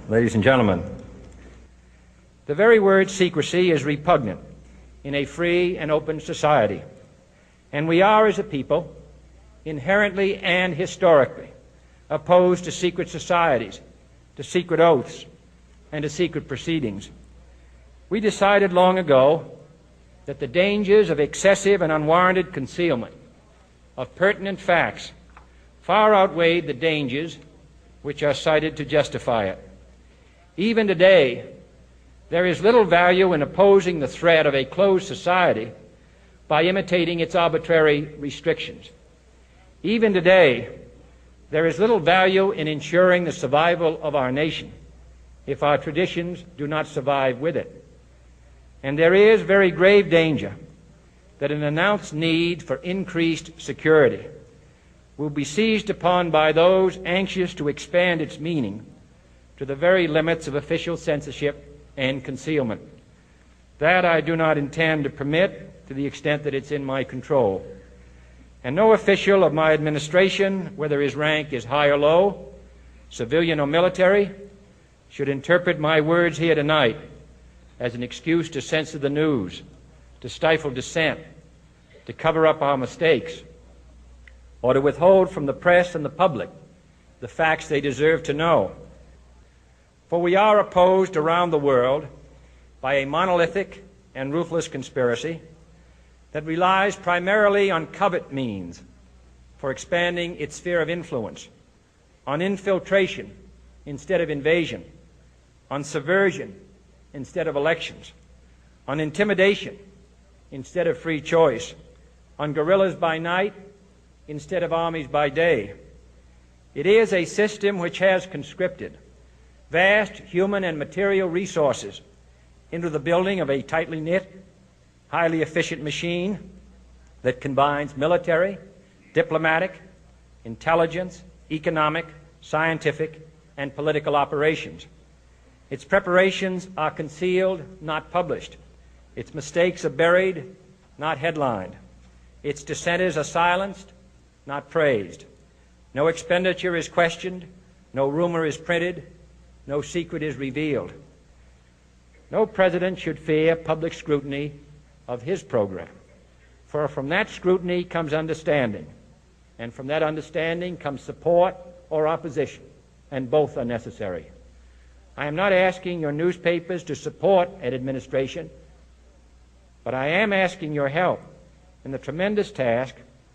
ladies and gentlemen. The very word secrecy is repugnant in a free and open society, and we are, as a people, inherently and historically opposed to secret societies, to secret oaths, and to secret proceedings. We decided long ago that the dangers of excessive and unwarranted concealment of pertinent facts far outweighed the dangers which are cited to justify it. Even today, there is little value in opposing the threat of a closed society by imitating its arbitrary restrictions. Even today, there is little value in ensuring the survival of our nation if our traditions do not survive with it. And there is very grave danger that an announced need for increased security will be seized upon by those anxious to expand its meaning to the very limits of official censorship and concealment. That I do not intend to permit to the extent that it's in my control. And no official of my administration, whether his rank is high or low, civilian or military, should interpret my words here tonight as an excuse to censor the news, to stifle dissent, to cover up our mistakes, or to withhold from the press and the public the facts they deserve to know. For we are opposed around the world by a monolithic and ruthless conspiracy that relies primarily on covert means for expanding its sphere of influence, on infiltration instead of invasion, on subversion instead of elections, on intimidation instead of free choice, on guerrillas by night instead of armies by day. It is a system which has conscripted vast human and material resources into the building of a tightly knit, highly efficient machine that combines military, diplomatic, intelligence, economic, scientific, and political operations. Its preparations are concealed, not published. Its mistakes are buried, not headlined. Its dissenters are silenced, not praised. No expenditure is questioned, no rumor is printed, no secret is revealed. No president should fear public scrutiny of his program, for from that scrutiny comes understanding, and from that understanding comes support or opposition, and both are necessary. I am not asking your newspapers to support an administration, but I am asking your help in the tremendous task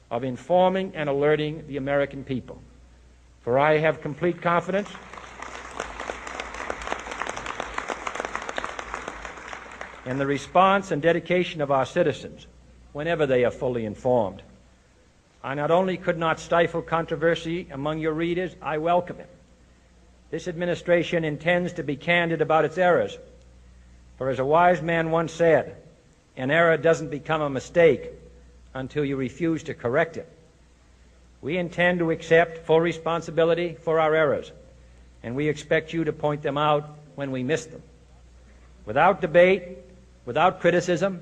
of informing and alerting the American people. For I have complete confidence in the response and dedication of our citizens whenever they are fully informed. I not only could not stifle controversy among your readers, I welcome it. This administration intends to be candid about its errors. For as a wise man once said, an error doesn't become a mistake until you refuse to correct it. We intend to accept full responsibility for our errors, and we expect you to point them out when we miss them. Without debate, without criticism,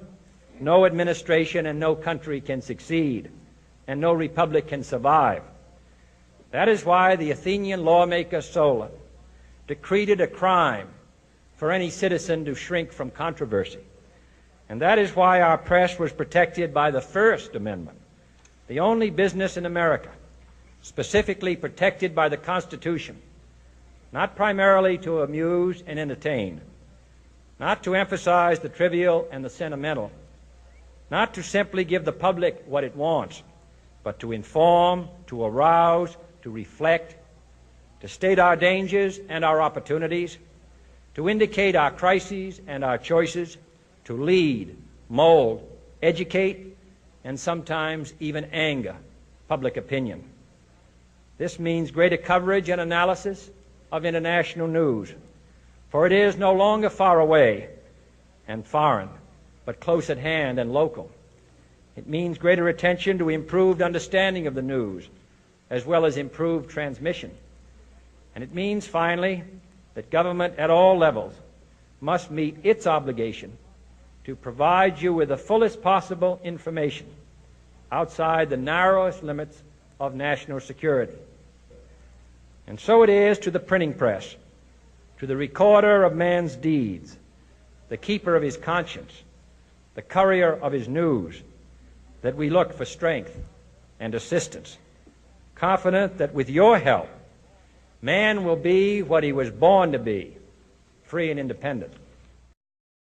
no administration and no country can succeed, and no republic can survive. That is why the Athenian lawmaker Solon decreed it a crime for any citizen to shrink from controversy. And that is why our press was protected by the First Amendment, the only business in America specifically protected by the Constitution, not primarily to amuse and entertain, not to emphasize the trivial and the sentimental, not to simply give the public what it wants, but to inform, to arouse, to reflect, to state our dangers and our opportunities, to indicate our crises and our choices, to lead, mold, educate, and sometimes even anger public opinion. This means greater coverage and analysis of international news, for it is no longer far away and foreign, but close at hand and local. It means greater attention to improved understanding of the news, as well as improved transmission. And it means, finally, that government at all levels must meet its obligation to provide you with the fullest possible information outside the narrowest limits of national security. And so it is to the printing press, to the recorder of man's deeds, the keeper of his conscience, the courier of his news, that we look for strength and assistance, confident that with your help, man will be what he was born to be, free and independent.